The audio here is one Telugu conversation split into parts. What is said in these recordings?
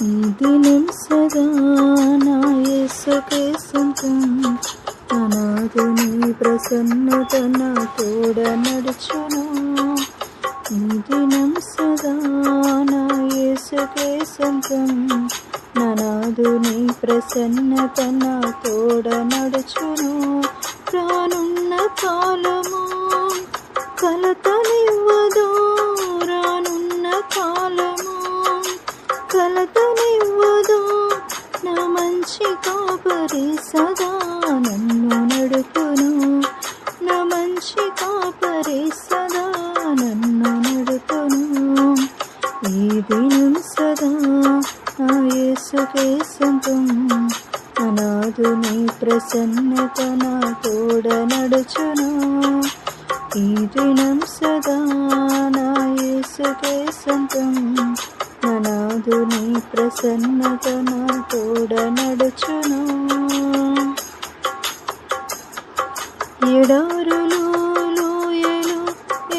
ఈ దినం సదా నా యేసుకే సొంతం. అనాథుని ప్రసన్నత నా తోడ నడుచును. ఈ దినం సదా నా యేసుకే సొంతం. అనాథుని ప్రసన్నత నా తోడ నడుచును. రానున్న కాలము కలతనివ్వదు, రానున్న కాలము కలతనివ్వదు. నా మంచి కాపరి సదా నన్ను నడుపును. నా మంచి కాపరి సదా నన్ను నడుపును. ఈ దినం సదా నా యేసుకే సొంతం. అనాథుని ప్రసన్నత నా తోడ నడుచును. ఈ దినం సదా నా యేసుకే సొంతం. అనాథుని ప్రసన్నత నా తోడ నడుచును. ఎడారులు లోయలు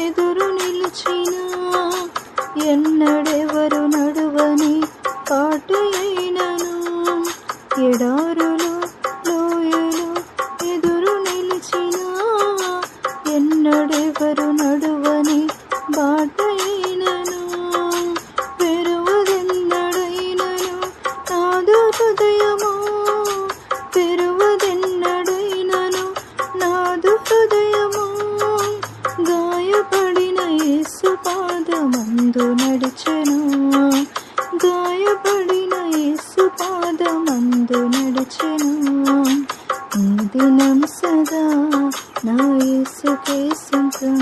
ఎదురు నిలిచిన, ఎన్నడెవరు నడువని కాటు అయినను. ఎడారులు లోయలు ఎదురు నిలిచిన, ఎన్నడెవరు నడువని బాటైనను. పెరువదెన్నడైనను నాదు హృదయము, పెరువదెన్నడైనను నాదు హృదయము. గాయపడిన యేసు పాదమందు నడిచెను, గాయపడిన యేసు పాదమందు నడిచెను. ఈ దినం సదా నా యేసుకే సొంతం.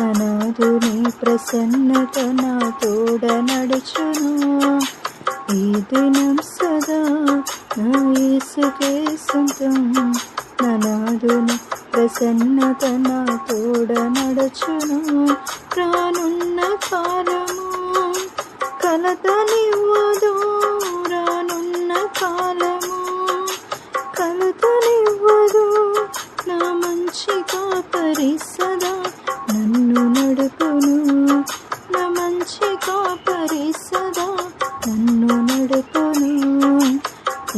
అనాథుని ప్రసన్నత నా తోడ నడుచును. ఈ దినం సదా నా యేసుకే సొంతం. అనాథుని ప్రసన్నత నా తోడ నడుచును. రానున్న కాలము కలతనివ్వదు, రానున్న కాలము కలతనివ్వదు. నా మంచి కాపరి సదా నన్ను నడుపును. నా మంచి కాపరి సదా నన్ను నడుపును.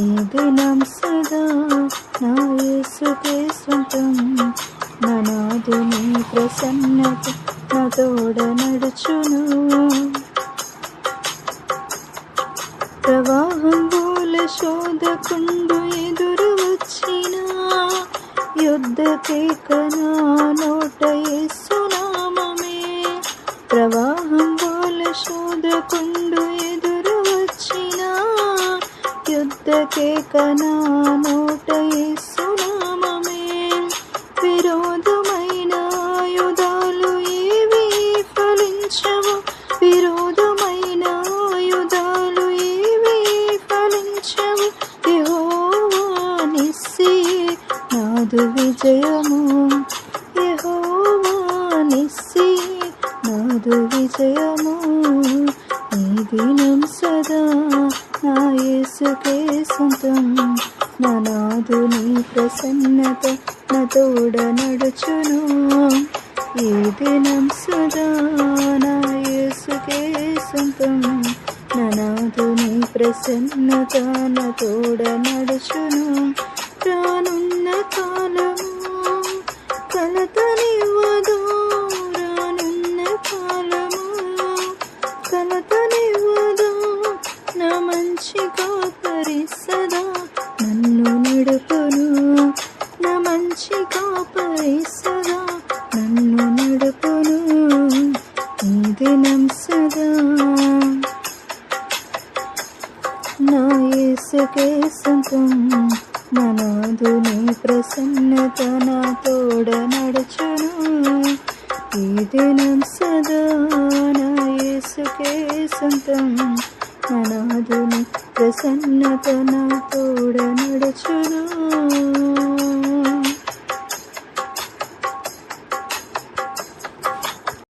ఈ దినం సదా నా యేసుకే సొంతం. అనాథుని ప్రసన్నత నా తోడ నడుచును. ప్రవాహం బోల శోధకుండు ఎదురు వచ్చిన, యుద్ధకే కనా నోట యేసు నామమే. ప్రవాహం బోల శోధకుండు ఎదురు వచ్చిన, యుద్ధకే కనా నోట యేసు నామమే. విరోధమైన ఆయుధాలు ఏవి ఫలించవు, విరోధమైన ఆయుధాలు ఏవి ఫలించవు. యెహోవా నిస్సి నాదు విజయము, యెహోవా నిస్సి నాదు విజయము. ఈ దినం సదా నా యేసుకే సొంతం. అనాథుని ప్రసన్నత నా తోడ నడుచును. ఈ దినం సదా నా యేసుకే సొంతం. అనాథుని ప్రసన్నత నా తోడ నడుచును. రానున్న కాలము కలతనివ్వదు, రానున్న కాలము కలతనివ్వదు. నా మంచి కాపరి సదా నన్ను నడుపును. నా మంచి కాపరి సదా నన్ను నడుపును. ఈ దినం సదా నా యేసుకే సొంతం. అనాథుని ప్రసన్నత నా తోడ నడుచును. ఈ దినం సదా నా యేసుకే సొంతం. అనాథుని ప్రసన్నత నా తోడ నడుచును.